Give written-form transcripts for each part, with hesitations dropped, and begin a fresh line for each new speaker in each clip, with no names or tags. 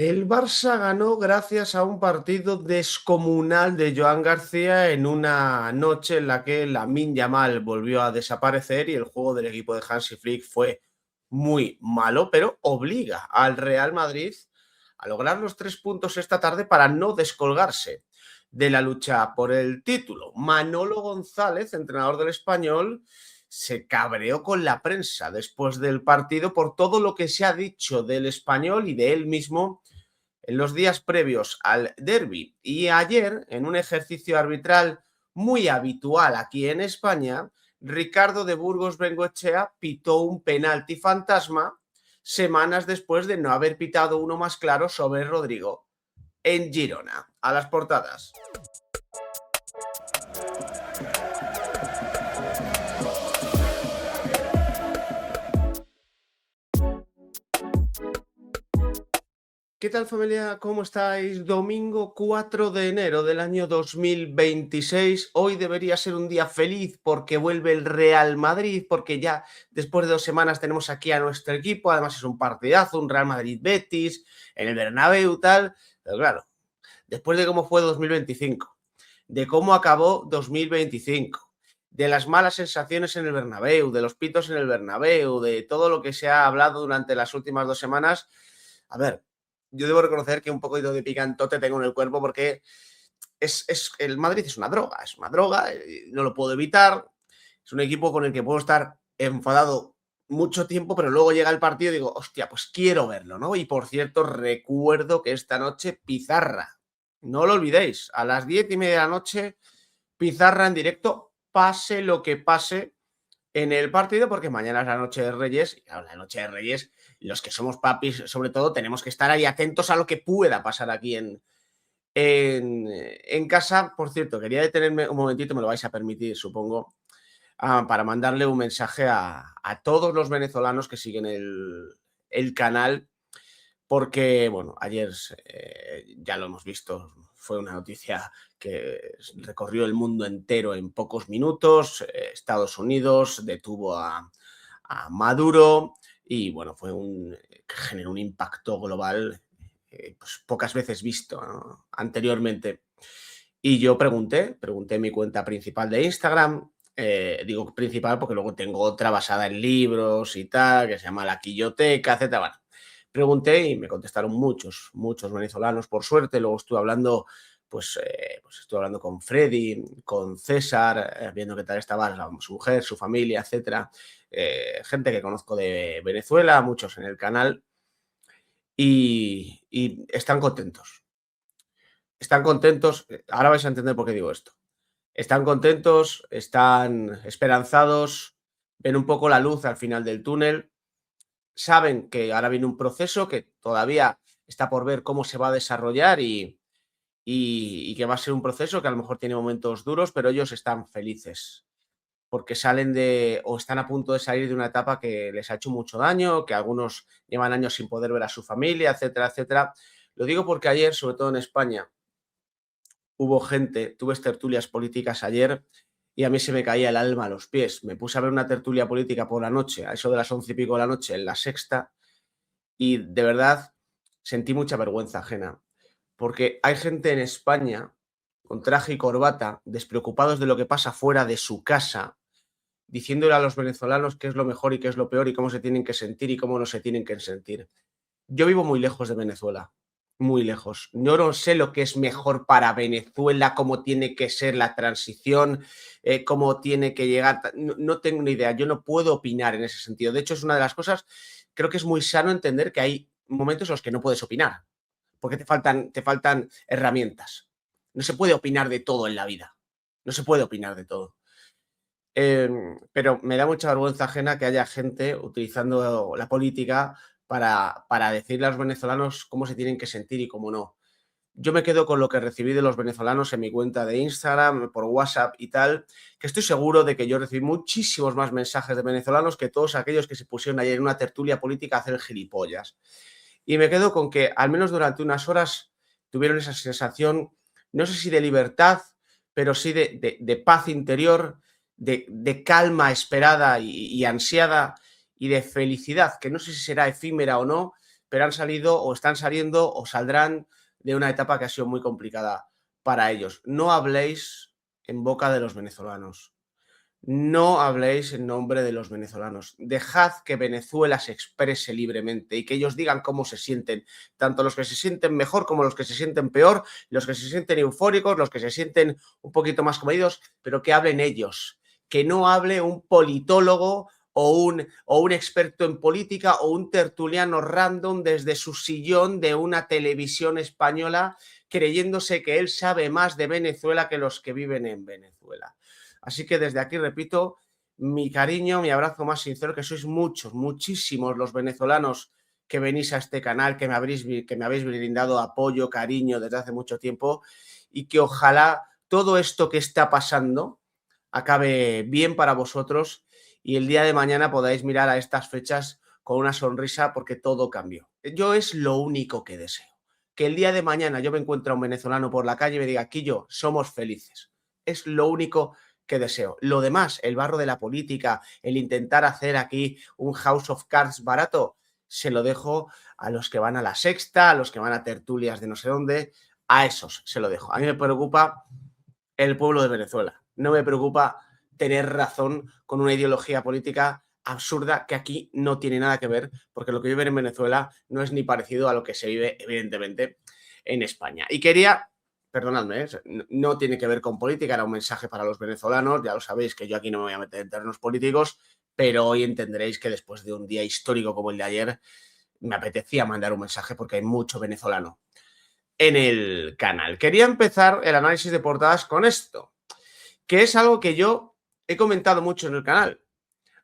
El Barça ganó gracias a un partido descomunal de Joan García en una noche en la que Lamine Yamal volvió a desaparecer y el juego del equipo de Hansi Flick fue muy malo, pero obliga al Real Madrid a lograr los 3 puntos esta tarde para no descolgarse de la lucha por el título. Manolo González, entrenador del Español, se cabreó con la prensa después del partido por todo lo que se ha dicho del Español y de él mismo en los días previos al derby. Y ayer, en un ejercicio arbitral muy habitual aquí en España, Ricardo de Burgos Bengoechea pitó un penalti fantasma semanas después de no haber pitado uno más claro sobre Rodrigo en Girona. A las portadas. ¿Qué tal, familia? ¿Cómo estáis? Domingo 4 de enero del año 2026. Hoy debería ser un día feliz porque vuelve el Real Madrid, porque ya después de 2 semanas tenemos aquí a nuestro equipo. Además es un partidazo, un Real Madrid-Betis, en el Bernabéu, tal. Pero claro, después de cómo fue 2025, de cómo acabó 2025, de las malas sensaciones en el Bernabéu, de los pitos en el Bernabéu, de todo lo que se ha hablado durante las últimas 2 semanas, a ver, yo debo reconocer que un poquito de picantote tengo en el cuerpo porque el Madrid es una droga, no lo puedo evitar, es un equipo con el que puedo estar enfadado mucho tiempo, pero luego llega el partido y digo, hostia, pues quiero verlo, ¿no? Y por cierto, recuerdo que esta noche Pizarra, no lo olvidéis, a las 10:30 de la noche, Pizarra en directo, pase lo que pase en el partido, porque mañana es la noche de Reyes, y claro, la noche de Reyes, los que somos papis, sobre todo, tenemos que estar ahí atentos a lo que pueda pasar aquí en casa. Por cierto, quería detenerme un momentito, me lo vais a permitir, supongo, para mandarle un mensaje a todos los venezolanos que siguen el canal, porque, bueno, ayer ya lo hemos visto, fue una noticia que recorrió el mundo entero en pocos minutos. Estados Unidos detuvo a Maduro y, bueno, que generó un impacto global pues pocas veces visto, ¿no?, anteriormente. Y yo pregunté en mi cuenta principal de Instagram, digo principal porque luego tengo otra basada en libros y tal, que se llama La Quilloteca, etcétera. Bueno, pregunté y me contestaron muchos venezolanos, por suerte. Luego estuve hablando con Freddy, con César, viendo qué tal estaba su mujer, su familia, etcétera. Gente que conozco de Venezuela, muchos en el canal, y están contentos. Están contentos. Ahora vais a entender por qué digo esto. Están contentos, están esperanzados, ven un poco la luz al final del túnel, saben que ahora viene un proceso que todavía está por ver cómo se va a desarrollar y que va a ser un proceso que a lo mejor tiene momentos duros, pero ellos están felices porque salen o están a punto de salir de una etapa que les ha hecho mucho daño, que algunos llevan años sin poder ver a su familia, etcétera, etcétera. Lo digo porque ayer, sobre todo en España, tuve tertulias políticas ayer y a mí se me caía el alma a los pies. Me puse a ver una tertulia política por la noche, a eso de las 11 y pico de la noche, en La Sexta, y de verdad sentí mucha vergüenza ajena, porque hay gente en España con traje y corbata, despreocupados de lo que pasa fuera de su casa, diciéndole a los venezolanos qué es lo mejor y qué es lo peor y cómo se tienen que sentir y cómo no se tienen que sentir. Yo vivo muy lejos de Venezuela, muy lejos. Yo no sé lo que es mejor para Venezuela, cómo tiene que ser la transición, cómo tiene que llegar. No tengo ni idea, yo no puedo opinar en ese sentido. De hecho, es una de las cosas, creo que es muy sano entender que hay momentos en los que no puedes opinar, porque te faltan herramientas. No se puede opinar de todo en la vida, no se puede opinar de todo. Pero me da mucha vergüenza ajena que haya gente utilizando la política para decirle a los venezolanos cómo se tienen que sentir y cómo no. Yo me quedo con lo que recibí de los venezolanos en mi cuenta de Instagram, por WhatsApp y tal, que estoy seguro de que yo recibí muchísimos más mensajes de venezolanos que todos aquellos que se pusieron ayer en una tertulia política a hacer gilipollas. Y me quedo con que al menos durante unas horas tuvieron esa sensación, no sé si de libertad, pero sí de paz interior, de calma esperada y ansiada y de felicidad, que no sé si será efímera o no, pero han salido o están saliendo o saldrán de una etapa que ha sido muy complicada para ellos. No habléis en boca de los venezolanos. No habléis en nombre de los venezolanos. Dejad que Venezuela se exprese libremente y que ellos digan cómo se sienten, tanto los que se sienten mejor como los que se sienten peor, los que se sienten eufóricos, los que se sienten un poquito más comedidos, pero que hablen ellos, que no hable un politólogo o un experto en política o un tertuliano random desde su sillón de una televisión española creyéndose que él sabe más de Venezuela que los que viven en Venezuela. Así que desde aquí repito mi cariño, mi abrazo más sincero, que sois muchos, muchísimos los venezolanos que venís a este canal, que me habéis brindado apoyo, cariño desde hace mucho tiempo y que ojalá todo esto que está pasando acabe bien para vosotros y el día de mañana podáis mirar a estas fechas con una sonrisa porque todo cambió. Yo es lo único que deseo. Que el día de mañana yo me encuentre a un venezolano por la calle y me diga, Quillo, somos felices. Es lo único que deseo. Lo demás, el barro de la política, el intentar hacer aquí un House of Cards barato, se lo dejo a los que van a La Sexta, a los que van a tertulias de no sé dónde, a esos se lo dejo. A mí me preocupa el pueblo de Venezuela. No me preocupa tener razón con una ideología política absurda que aquí no tiene nada que ver, porque lo que viven en Venezuela no es ni parecido a lo que se vive, evidentemente, en España. Y quería, perdonadme, no tiene que ver con política, era un mensaje para los venezolanos, ya lo sabéis que yo aquí no me voy a meter en terrenos políticos, pero hoy entenderéis que después de un día histórico como el de ayer, me apetecía mandar un mensaje porque hay mucho venezolano en el canal. Quería empezar el análisis de portadas con esto, que es algo que yo he comentado mucho en el canal.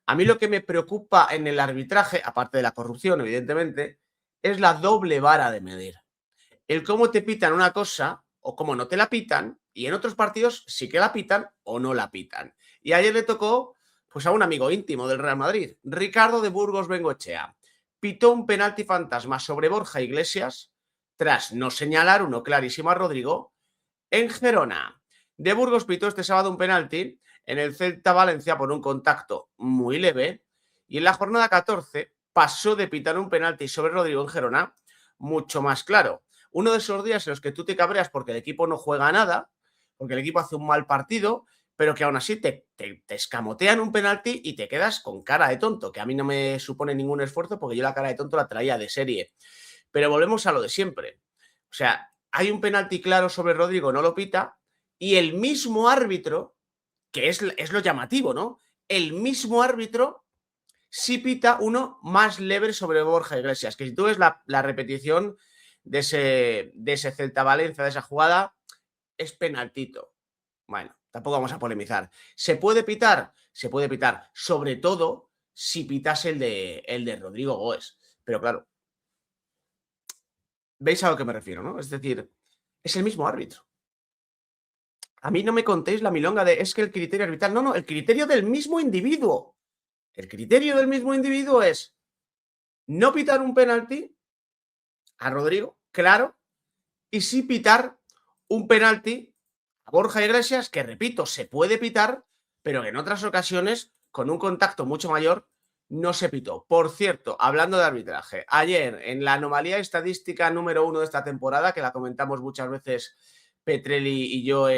A mí lo que me preocupa en el arbitraje, aparte de la corrupción, evidentemente, es la doble vara de medir. El cómo te pitan una cosa o cómo no te la pitan, y en otros partidos sí que la pitan o no la pitan. Y ayer le tocó pues a un amigo íntimo del Real Madrid, Ricardo de Burgos Bengoechea. Pitó un penalti fantasma sobre Borja Iglesias tras no señalar uno clarísimo a Rodrigo en Gerona. De Burgos pitó este sábado un penalti en el Celta Valencia por un contacto muy leve y en la jornada 14 pasó de pitar un penalti sobre Rodrigo en Gerona mucho más claro. Uno de esos días en los que tú te cabreas porque el equipo no juega nada, porque el equipo hace un mal partido, pero que aún así te escamotean un penalti y te quedas con cara de tonto, que a mí no me supone ningún esfuerzo porque yo la cara de tonto la traía de serie. Pero volvemos a lo de siempre. O sea, hay un penalti claro sobre Rodrigo, no lo pita, y el mismo árbitro, que es lo llamativo, ¿no? El mismo árbitro sí pita uno más leve sobre Borja Iglesias, que si tú ves la repetición de ese Celta Valencia, de esa jugada, es penaltito. Bueno, tampoco vamos a polemizar. ¿Se puede pitar? Se puede pitar, sobre todo si pitas el de Rodrigo Goes. Pero claro, ¿veis a lo que me refiero, no? Es decir, es el mismo árbitro. A mí no me contéis la milonga de es que el criterio arbitral. No, no, el criterio del mismo individuo. El criterio del mismo individuo es no pitar un penalti a Rodrigo, claro, y sí pitar un penalti a Borja Iglesias, que repito, se puede pitar, pero que en otras ocasiones, con un contacto mucho mayor, no se pitó. Por cierto, hablando de arbitraje, ayer en la anomalía estadística número 1 de esta temporada, que la comentamos muchas veces Petrelli y yo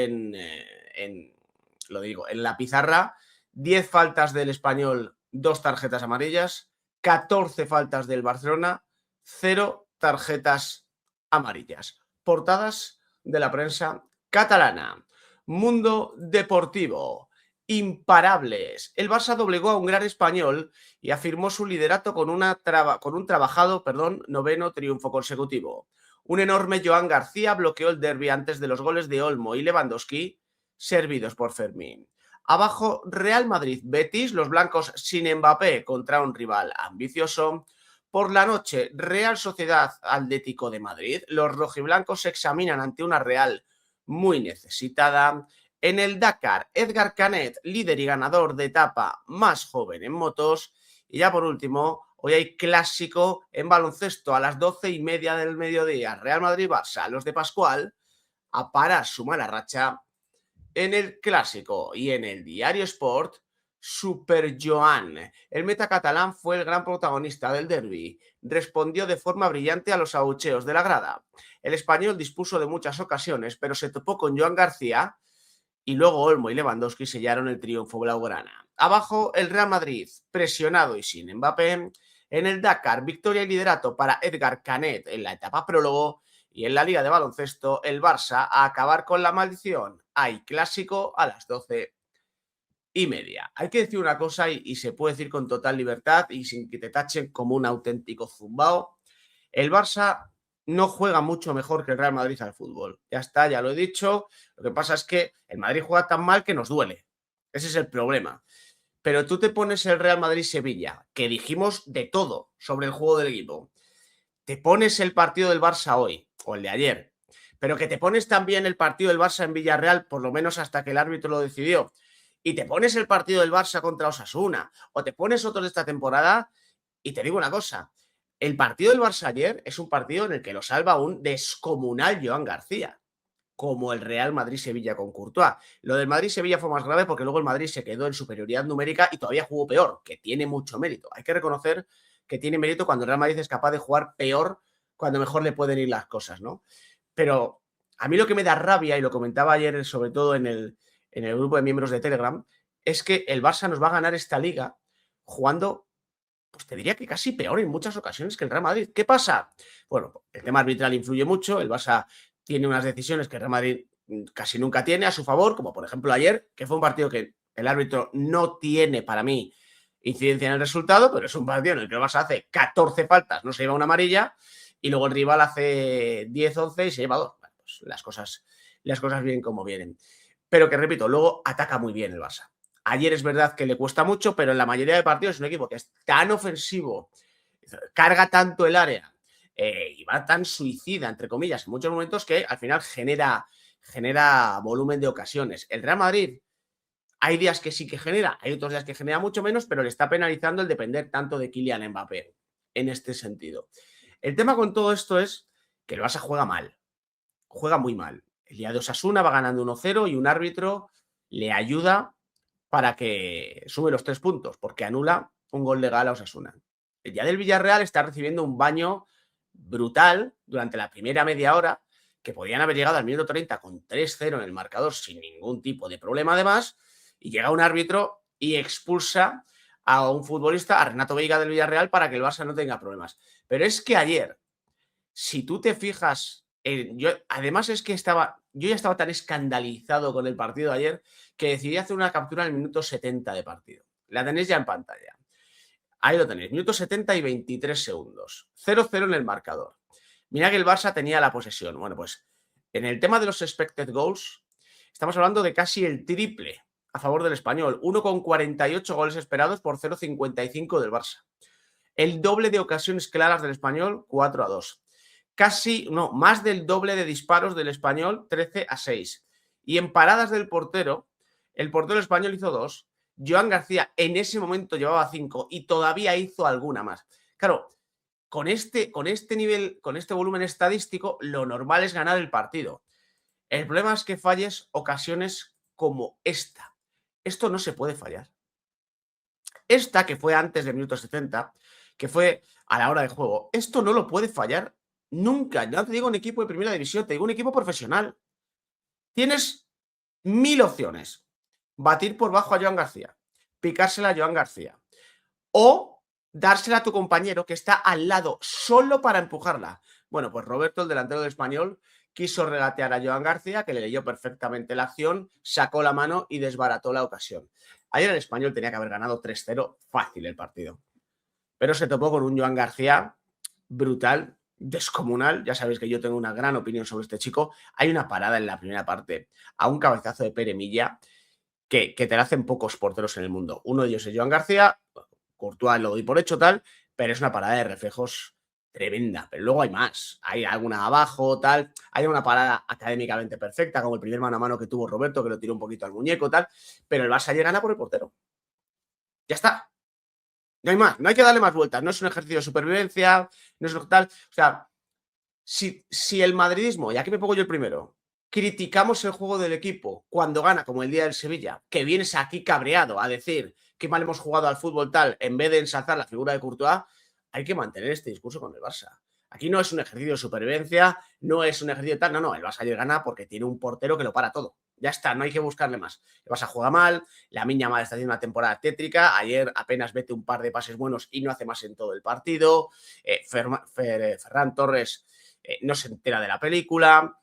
lo digo, en la pizarra, 10 faltas del Español, 2 tarjetas amarillas, 14 faltas del Barcelona, 0 tarjetas amarillas. Portadas de la prensa catalana. Mundo deportivo. Imparables. El Barça doblegó a un gran español y afirmó su liderato con un trabajado, noveno triunfo consecutivo. Un enorme Joan García bloqueó el derbi antes de los goles de Olmo y Lewandowski, servidos por Fermín. Abajo, Real Madrid-Betis, los blancos sin Mbappé contra un rival ambicioso. Por la noche, Real Sociedad Atlético de Madrid. Los rojiblancos se examinan ante una Real muy necesitada. En el Dakar, Edgar Canet, líder y ganador de etapa más joven en motos. Y ya por último, hoy hay clásico en baloncesto a las 12:30 del mediodía. Real Madrid-Barça, los de Pascual, a parar su mala racha en el clásico. Y en el Diario Sport, Super Joan. El meta catalán fue el gran protagonista del derbi. Respondió de forma brillante a los abucheos de la grada. El español dispuso de muchas ocasiones, pero se topó con Joan García y luego Olmo y Lewandowski sellaron el triunfo blaugrana. Abajo, el Real Madrid, presionado y sin Mbappé. En el Dakar, victoria y liderato para Edgar Canet en la etapa prólogo. Y en la Liga de Baloncesto, el Barça a acabar con la maldición. Hay clásico a las 12:30. Hay que decir una cosa y se puede decir con total libertad y sin que te tachen como un auténtico zumbao. El Barça no juega mucho mejor que el Real Madrid al fútbol. Ya está, ya lo he dicho. Lo que pasa es que el Madrid juega tan mal que nos duele. Ese es el problema. Pero tú te pones el Real Madrid-Sevilla, que dijimos de todo sobre el juego del equipo. Te pones el partido del Barça hoy, o el de ayer, pero que te pones también el partido del Barça en Villarreal, por lo menos hasta que el árbitro lo decidió, y te pones el partido del Barça contra Osasuna, o te pones otros de esta temporada, y te digo una cosa, el partido del Barça ayer es un partido en el que lo salva un descomunal Joan García, como el Real Madrid-Sevilla con Courtois. Lo del Madrid-Sevilla fue más grave porque luego el Madrid se quedó en superioridad numérica y todavía jugó peor, que tiene mucho mérito. Hay que reconocer que tiene mérito cuando el Real Madrid es capaz de jugar peor cuando mejor le pueden ir las cosas, ¿no? Pero a mí lo que me da rabia, y lo comentaba ayer sobre todo en el grupo de miembros de Telegram, es que el Barça nos va a ganar esta liga jugando, pues te diría que casi peor en muchas ocasiones que el Real Madrid. ¿Qué pasa? Bueno, el tema arbitral influye mucho, el Barça tiene unas decisiones que el Real Madrid casi nunca tiene a su favor, como por ejemplo ayer, que fue un partido que el árbitro no tiene para mí incidencia en el resultado, pero es un partido en el que el Barça hace 14 faltas, no se lleva una amarilla, y luego el rival hace 10, 11 y se lleva 2. Bueno, pues las cosas vienen como vienen. Pero que repito, luego ataca muy bien el Barça. Ayer es verdad que le cuesta mucho, pero en la mayoría de partidos es un equipo que es tan ofensivo, carga tanto el área y va tan suicida, entre comillas, en muchos momentos que al final genera volumen de ocasiones. El Real Madrid, hay días que sí que genera, hay otros días que genera mucho menos, pero le está penalizando el depender tanto de Kylian Mbappé en este sentido. El tema con todo esto es que el Barça juega muy mal. El día de Osasuna va ganando 1-0 y un árbitro le ayuda para que sume los 3 puntos, porque anula un gol legal a Osasuna. El día del Villarreal está recibiendo un baño brutal durante la primera media hora, que podían haber llegado al minuto 30 con 3-0 en el marcador sin ningún tipo de problema además, y llega un árbitro y expulsa a un futbolista, a Renato Veiga del Villarreal, para que el Barça no tenga problemas. Pero es que ayer, si tú te fijas, además es que yo ya estaba tan escandalizado con el partido de ayer que decidí hacer una captura en el minuto 70 de partido. La tenéis ya en pantalla. Ahí lo tenéis, minuto 70 y 23 segundos. 0-0 en el marcador. Mira que el Barça tenía la posesión. Bueno, pues en el tema de los expected goals, estamos hablando de casi el triple a favor del Español. 1,48 goles esperados por 0,55 del Barça. El doble de ocasiones claras del Español, 4-2. Más del doble de disparos del Español, 13-6. Y en paradas del portero, el portero español hizo 2. Joan García en ese momento llevaba 5 y todavía hizo alguna más. Claro, con este nivel, con este volumen estadístico, lo normal es ganar el partido. El problema es que falles ocasiones como esta. Esto no se puede fallar. Esta, que fue antes del minuto 70, que fue a la hora de juego, esto no lo puede fallar nunca. No te digo un equipo de primera división, te digo un equipo profesional. Tienes 1000 opciones. Batir por bajo a Joan García, picársela a Joan García o dársela a tu compañero que está al lado solo para empujarla. Bueno, pues Roberto, el delantero del Español, quiso regatear a Joan García, que le leyó perfectamente la acción, sacó la mano y desbarató la ocasión. Ayer el Español tenía que haber ganado 3-0 fácil el partido, pero se topó con un Joan García brutal, descomunal. Ya sabéis que yo tengo una gran opinión sobre este chico. Hay una parada en la primera parte a un cabezazo de Pere Milla que te la hacen pocos porteros en el mundo. Uno de ellos es Joan García, Courtois lo doy por hecho tal, pero es una parada de reflejos tremenda. Pero luego hay más, hay alguna abajo, tal, hay una parada académicamente perfecta, como el primer mano a mano que tuvo Roberto, que lo tiró un poquito al muñeco, tal, pero el Barça gana por el portero. Ya está. No hay más, no hay que darle más vueltas, no es un ejercicio de supervivencia, no es lo tal. O sea, si el madridismo, y aquí me pongo yo el primero, criticamos el juego del equipo cuando gana, como el día del Sevilla, que vienes aquí cabreado a decir que mal hemos jugado al fútbol tal, en vez de ensalzar la figura de Courtois, hay que mantener este discurso con el Barça. Aquí no es un ejercicio de supervivencia, no es un ejercicio de tal, no, el Barça ayer gana porque tiene un portero que lo para todo. Ya está, no hay que buscarle más. El Barça juega mal, la Miña Mal está haciendo una temporada tétrica, ayer apenas mete un par de pases buenos y no hace más en todo el partido, Ferran Torres no se entera de la película,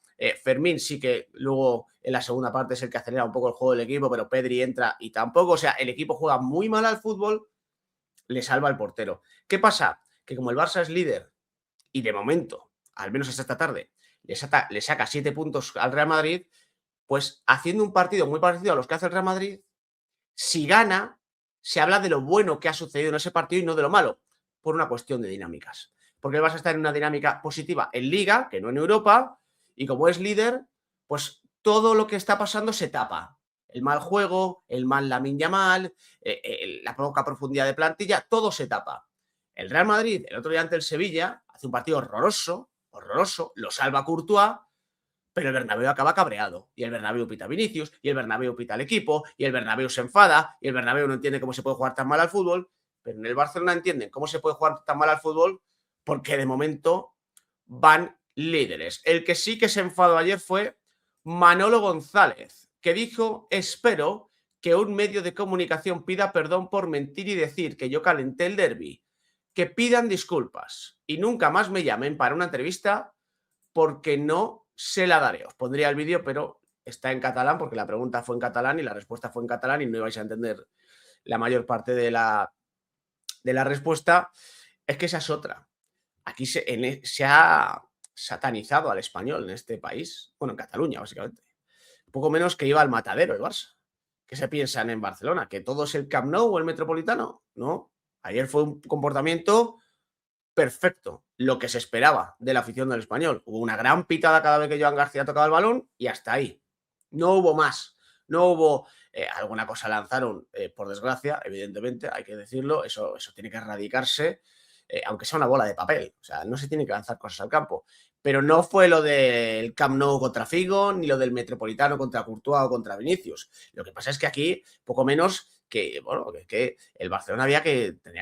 Fermín sí que luego en la segunda parte es el que acelera un poco el juego del equipo, pero Pedri entra y tampoco. O sea, el equipo juega muy mal al fútbol, le salva el portero. ¿Qué pasa? Que como el Barça es líder y de momento, al menos hasta esta tarde, le saca 7 puntos al Real Madrid, pues haciendo un partido muy parecido a los que hace el Real Madrid, si gana, se habla de lo bueno que ha sucedido en ese partido y no de lo malo, por una cuestión de dinámicas. Porque vas a estar en una dinámica positiva en Liga, que no en Europa, y como es líder, pues todo lo que está pasando se tapa. El mal juego, el mal Lamine Yamal, la poca profundidad de plantilla, todo se tapa. El Real Madrid, el otro día ante el Sevilla, hace un partido horroroso, horroroso, lo salva Courtois, pero el Bernabéu acaba cabreado. Y el Bernabéu pita a Vinicius, y el Bernabéu pita al equipo, y el Bernabéu se enfada, y el Bernabéu no entiende cómo se puede jugar tan mal al fútbol. Pero en el Barcelona entienden cómo se puede jugar tan mal al fútbol porque de momento van líderes. El que sí que se enfadó ayer fue Manolo González, que dijo: espero que un medio de comunicación pida perdón por mentir y decir que yo calenté el derbi, que pidan disculpas y nunca más me llamen para una entrevista porque no se la daré. Os pondría el vídeo, pero está en catalán porque la pregunta fue en catalán y la respuesta fue en catalán y no ibais a entender la mayor parte de la respuesta. Es que esa es otra. Aquí se ha satanizado al español en este país, bueno, en Cataluña, básicamente. Poco menos que iba al matadero el Barça. ¿Qué se piensan en Barcelona? ¿Que todo es el Camp Nou o el Metropolitano? No. Ayer fue un comportamiento perfecto, lo que se esperaba de la afición del español. Hubo una gran pitada cada vez que Joan García tocaba el balón y hasta ahí. No hubo más. No hubo alguna cosa lanzaron, por desgracia, evidentemente, hay que decirlo, eso tiene que erradicarse, aunque sea una bola de papel. O sea, no se tiene que lanzar cosas al campo. Pero no fue lo del Camp Nou contra Figo, ni lo del Metropolitano contra Courtois o contra Vinicius. Lo que pasa es que aquí, poco menos que, bueno, que el Barcelona tenía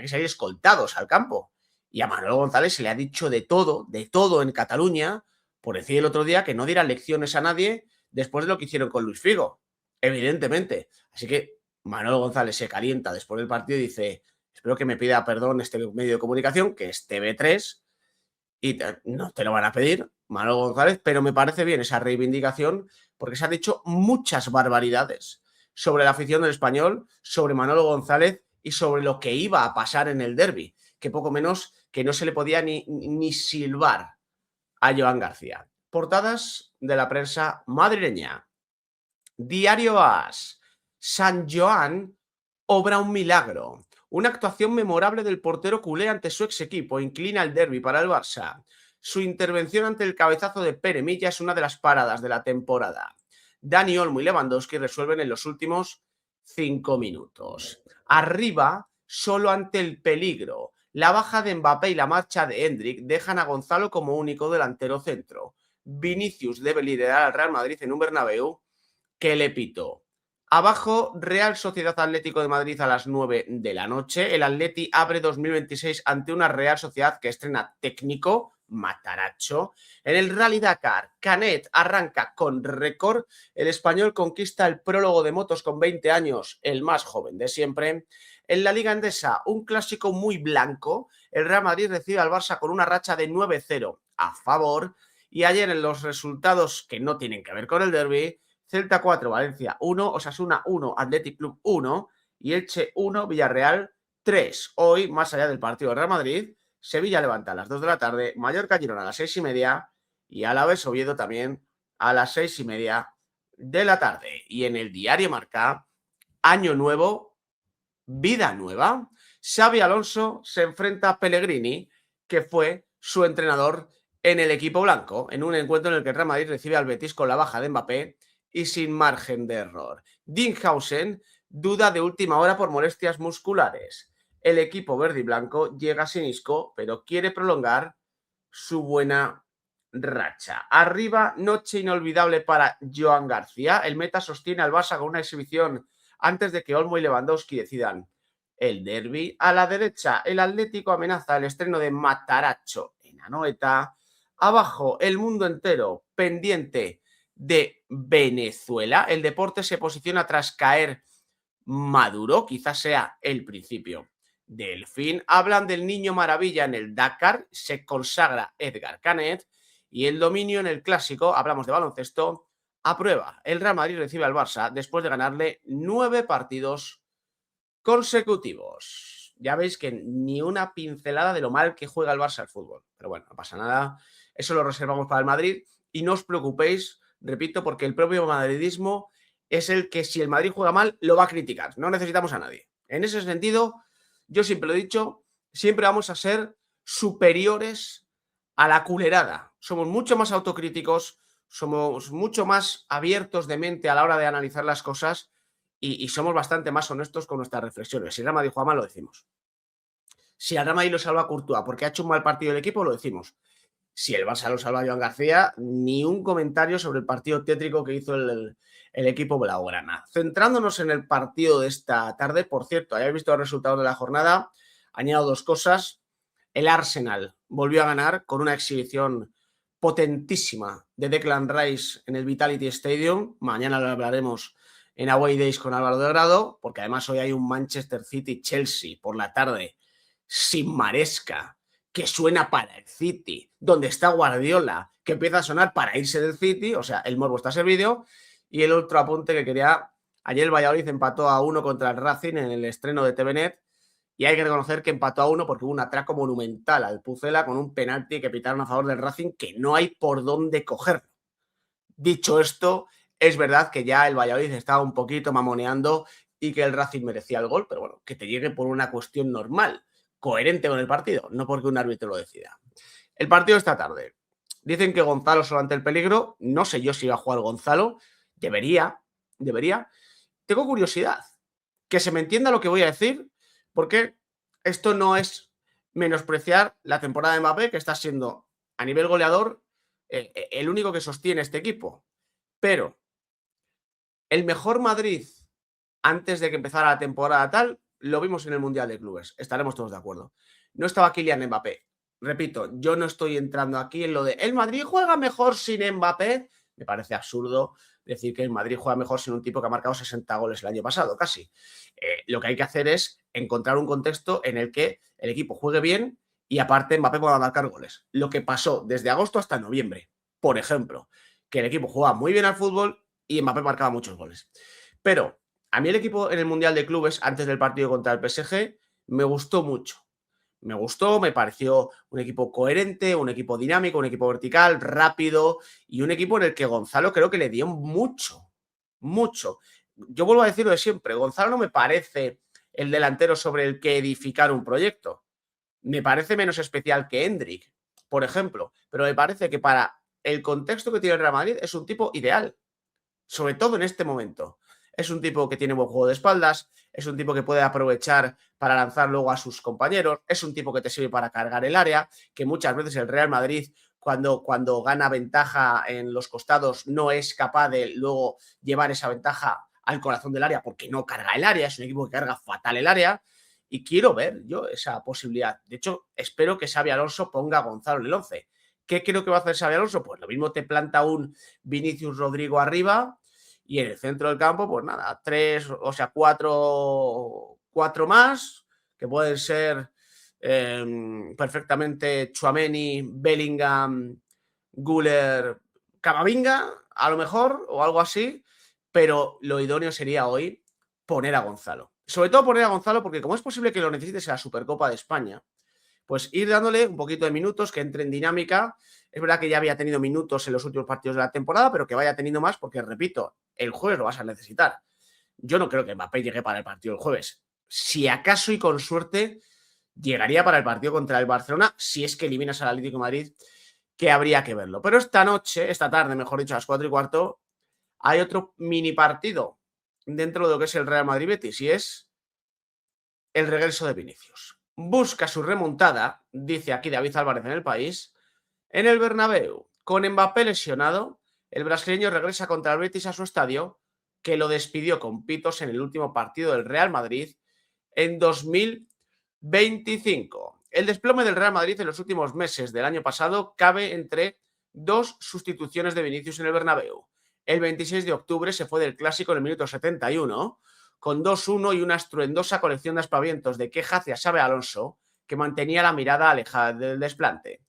que salir escoltados al campo. Y a Manuel González se le ha dicho de todo en Cataluña, por decir el otro día que no diera lecciones a nadie después de lo que hicieron con Luis Figo, evidentemente. Así que Manuel González se calienta después del partido y dice: espero que me pida perdón este medio de comunicación, que es TV3, y no te lo van a pedir, Manuel González, pero me parece bien esa reivindicación porque se han dicho muchas barbaridades sobre la afición del español, sobre Manolo González y sobre lo que iba a pasar en el derbi, que poco menos que no se le podía ni silbar a Joan García. Portadas de la prensa madrileña. Diario AS. San Joan obra un milagro. Una actuación memorable del portero culé ante su ex equipo inclina el derbi para el Barça. Su intervención ante el cabezazo de Pere Milla es una de las paradas de la temporada. Dani Olmo y Lewandowski resuelven en los últimos 5 minutos. Arriba, solo ante el peligro. La baja de Mbappé y la marcha de Hendrik dejan a Gonzalo como único delantero centro. Vinicius debe liderar al Real Madrid en un Bernabéu que le pitó. Abajo, Real Sociedad Atlético de Madrid a las 9 de la noche. El Atleti abre 2026 ante una Real Sociedad que estrena técnico, Mataracho. En el Rally Dakar, Canet arranca con récord. El español conquista el prólogo de motos con 20 años, el más joven de siempre. En la Liga Endesa, un clásico muy blanco. El Real Madrid recibe al Barça con una racha de 9-0 a favor. Y ayer en los resultados que no tienen que ver con el derbi, Celta 4, Valencia 1, Osasuna 1, Athletic Club 1 y Elche 1, Villarreal 3. Hoy, más allá del partido de Real Madrid, Sevilla levanta a las 2 de la tarde, Mallorca Girona a las 6:30 y Alavés Oviedo también a las 6:30 de la tarde. Y en el diario Marca, año nuevo, vida nueva. Xabi Alonso se enfrenta a Pellegrini, que fue su entrenador en el equipo blanco, en un encuentro en el que el Real Madrid recibe al Betis con la baja de Mbappé y sin margen de error. Dinghausen duda de última hora por molestias musculares. El equipo verde y blanco llega sin Isco, pero quiere prolongar su buena racha. Arriba, noche inolvidable para Joan García. El meta sostiene al Barça con una exhibición antes de que Olmo y Lewandowski decidan el derbi. A la derecha, el Atlético amenaza el estreno de Mataracho en Anoeta. Abajo, el mundo entero pendiente de Venezuela. El deporte se posiciona tras caer Maduro, quizás sea el principio del fin. Hablan del niño maravilla en el Dakar, se consagra Edgar Canet, y el dominio en el clásico, hablamos de baloncesto, aprueba. El Real Madrid recibe al Barça después de ganarle 9 partidos consecutivos. Ya veis que ni una pincelada de lo mal que juega el Barça al fútbol. Pero bueno, no pasa nada. Eso lo reservamos para el Madrid y no os preocupéis, repito, porque el propio madridismo es el que si el Madrid juega mal lo va a criticar. No necesitamos a nadie. En ese sentido, yo siempre lo he dicho, siempre vamos a ser superiores a la culerada. Somos mucho más autocríticos, somos mucho más abiertos de mente a la hora de analizar las cosas y somos bastante más honestos con nuestras reflexiones. Si el Real Madrid juega mal, lo decimos. Si el Real Madrid lo salva Courtois porque ha hecho un mal partido el equipo, lo decimos. Si el Barça lo salva Joan García, ni un comentario sobre el partido tétrico que hizo el equipo blaugrana. Centrándonos en el partido de esta tarde, por cierto, hayáis visto el resultado de la jornada, añado 2 cosas. El Arsenal volvió a ganar con una exhibición potentísima de Declan Rice en el Vitality Stadium. Mañana lo hablaremos en Away Days con Álvaro Delgado, porque además hoy hay un Manchester City-Chelsea por la tarde sin Maresca, que suena para el City, donde está Guardiola, que empieza a sonar para irse del City, o sea, el morbo está servido. Y el otro apunte que quería, ayer el Valladolid empató a 1 contra el Racing en el estreno de TVNet, y hay que reconocer que empató a 1 porque hubo un atraco monumental al Pucela con un penalti que pitaron a favor del Racing que no hay por dónde cogerlo. Dicho esto, es verdad que ya el Valladolid estaba un poquito mamoneando y que el Racing merecía el gol, pero bueno, que te llegue por una cuestión normal, coherente con el partido, no porque un árbitro lo decida. El partido esta tarde. Dicen que Gonzalo solo ante el peligro. No sé yo si va a jugar Gonzalo. Debería. Tengo curiosidad. Que se me entienda lo que voy a decir, porque esto no es menospreciar la temporada de Mbappé, que está siendo a nivel goleador el único que sostiene este equipo. Pero el mejor Madrid antes de que empezara la temporada tal, lo vimos en el Mundial de Clubes. Estaremos todos de acuerdo. No estaba Kylian Mbappé. Repito, yo no estoy entrando aquí en lo de ¿el Madrid juega mejor sin Mbappé? Me parece absurdo decir que el Madrid juega mejor sin un tipo que ha marcado 60 goles el año pasado, casi. Lo que hay que hacer es encontrar un contexto en el que el equipo juegue bien y aparte Mbappé pueda marcar goles. Lo que pasó desde agosto hasta noviembre, por ejemplo, que el equipo jugaba muy bien al fútbol y Mbappé marcaba muchos goles. Pero a mí el equipo en el Mundial de Clubes, antes del partido contra el PSG, me gustó mucho. Me gustó, me pareció un equipo coherente, un equipo dinámico, un equipo vertical, rápido y un equipo en el que Gonzalo creo que le dio mucho, mucho. Yo vuelvo a decir lo de siempre, Gonzalo no me parece el delantero sobre el que edificar un proyecto. Me parece menos especial que Hendrik, por ejemplo, pero me parece que para el contexto que tiene el Real Madrid es un tipo ideal, sobre todo en este momento. Es un tipo que tiene buen juego de espaldas, es un tipo que puede aprovechar para lanzar luego a sus compañeros, es un tipo que te sirve para cargar el área, que muchas veces el Real Madrid cuando gana ventaja en los costados no es capaz de luego llevar esa ventaja al corazón del área porque no carga el área, es un equipo que carga fatal el área y quiero ver yo esa posibilidad. De hecho, espero que Xabi Alonso ponga a Gonzalo en el 11. ¿Qué creo que va a hacer Xabi Alonso? Pues lo mismo te planta un Vinicius Rodrigo arriba y en el centro del campo, pues nada, cuatro más, que pueden ser perfectamente Tchouaméni, Bellingham, Güler, Camavinga, a lo mejor, o algo así, pero lo idóneo sería hoy poner a Gonzalo. Sobre todo poner a Gonzalo porque como es posible que lo necesites en la Supercopa de España, pues ir dándole un poquito de minutos, que entre en dinámica. Es verdad que ya había tenido minutos en los últimos partidos de la temporada, pero que vaya teniendo más porque, repito, el jueves lo vas a necesitar. Yo no creo que Mbappé llegue para el partido el jueves. Si acaso y con suerte llegaría para el partido contra el Barcelona, si es que eliminas al Atlético de Madrid, que habría que verlo. Pero esta tarde, mejor dicho, a las 4:15, hay otro mini partido dentro de lo que es el Real Madrid-Betis y es el regreso de Vinicius. Busca su remontada, dice aquí David Álvarez en El País, en el Bernabéu. Con Mbappé lesionado, el brasileño regresa contra el Betis a su estadio, que lo despidió con pitos en el último partido del Real Madrid en 2025. El desplome del Real Madrid en los últimos meses del año pasado cabe entre dos sustituciones de Vinicius en el Bernabéu. El 26 de octubre se fue del Clásico en el minuto 71 con 2-1 y una estruendosa colección de aspavientos de queja hacia Xabi Alonso, que mantenía la mirada alejada del desplante.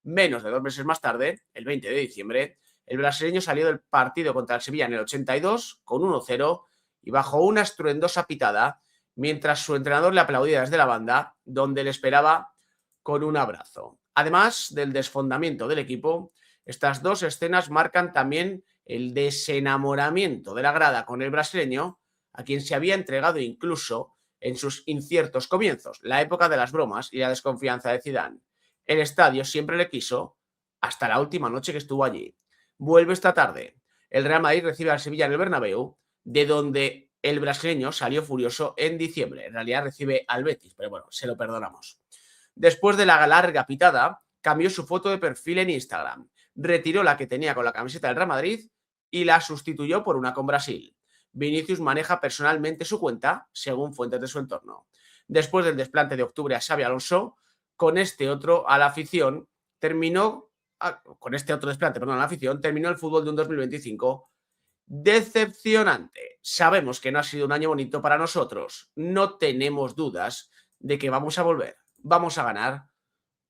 Menos de 2 meses más tarde, el 20 de diciembre, el brasileño salió del partido contra el Sevilla en el 82 con 1-0 y bajo una estruendosa pitada, mientras su entrenador le aplaudía desde la banda, donde le esperaba con un abrazo. Además del desfondamiento del equipo, estas dos escenas marcan también el desenamoramiento de la grada con el brasileño, a quien se había entregado incluso en sus inciertos comienzos, la época de las bromas y la desconfianza de Zidane. El estadio siempre le quiso hasta la última noche que estuvo allí. Vuelve esta tarde. El Real Madrid recibe al Sevilla en el Bernabéu, de donde el brasileño salió furioso en diciembre. En realidad recibe al Betis, pero bueno, se lo perdonamos. Después de la larga pitada, cambió su foto de perfil en Instagram, retiró la que tenía con la camiseta del Real Madrid y la sustituyó por una con Brasil. Vinicius maneja personalmente su cuenta, según fuentes de su entorno. Después del desplante de octubre a Xabi Alonso, con este otro a la afición, terminó el fútbol de un 2025 decepcionante. Sabemos que no ha sido un año bonito para nosotros. No tenemos dudas de que vamos a volver. Vamos a ganar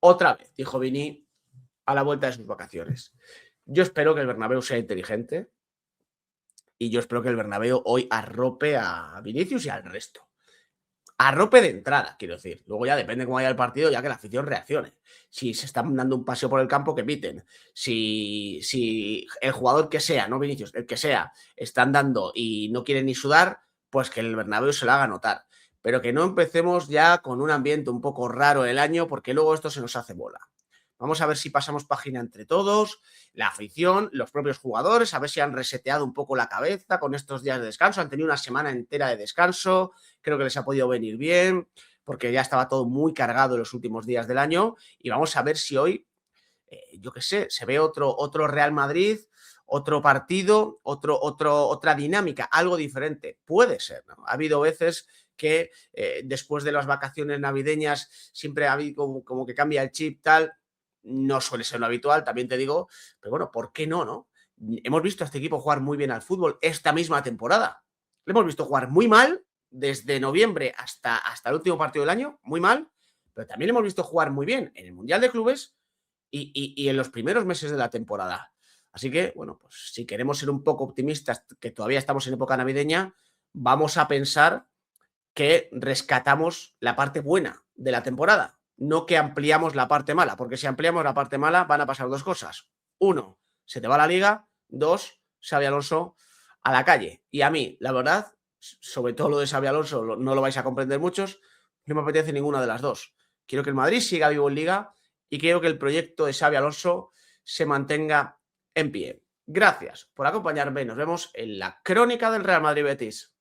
otra vez, dijo Vini a la vuelta de sus vacaciones. Yo espero que el Bernabéu sea inteligente y yo espero que el Bernabéu hoy arrope a Vinicius y al resto. Arrope de entrada, quiero decir. Luego ya depende cómo vaya el partido, ya que la afición reaccione. Si se están dando un paseo por el campo, que piten. Si el jugador que sea, no Vinicius, el que sea, están dando y no quieren ni sudar, pues que el Bernabéu se lo haga notar. Pero que no empecemos ya con un ambiente un poco raro el año, porque luego esto se nos hace bola. Vamos a ver si pasamos página entre todos, la afición, los propios jugadores, a ver si han reseteado un poco la cabeza con estos días de descanso. Han tenido una semana entera de descanso, creo que les ha podido venir bien, porque ya estaba todo muy cargado en los últimos días del año. Y vamos a ver si hoy, yo qué sé, se ve otro Real Madrid, otro partido, otra dinámica, algo diferente. Puede ser, ¿no? Ha habido veces que después de las vacaciones navideñas siempre ha habido como que cambia el chip, tal. No suele ser lo habitual, también te digo, pero bueno, ¿por qué no, no? Hemos visto a este equipo jugar muy bien al fútbol esta misma temporada. Le hemos visto jugar muy mal desde noviembre hasta el último partido del año, muy mal, pero también hemos visto jugar muy bien en el Mundial de Clubes y en los primeros meses de la temporada. Así que, bueno, pues si queremos ser un poco optimistas, que todavía estamos en época navideña, vamos a pensar que rescatamos la parte buena de la temporada, no que ampliamos la parte mala, porque si ampliamos la parte mala van a pasar dos cosas. Uno, se te va la liga. Dos, Xabi Alonso a la calle. Y a mí, la verdad, sobre todo lo de Xabi Alonso, no lo vais a comprender muchos, no me apetece ninguna de las dos. Quiero que el Madrid siga vivo en liga y quiero que el proyecto de Xabi Alonso se mantenga en pie. Gracias por acompañarme. Nos vemos en la crónica del Real Madrid Betis.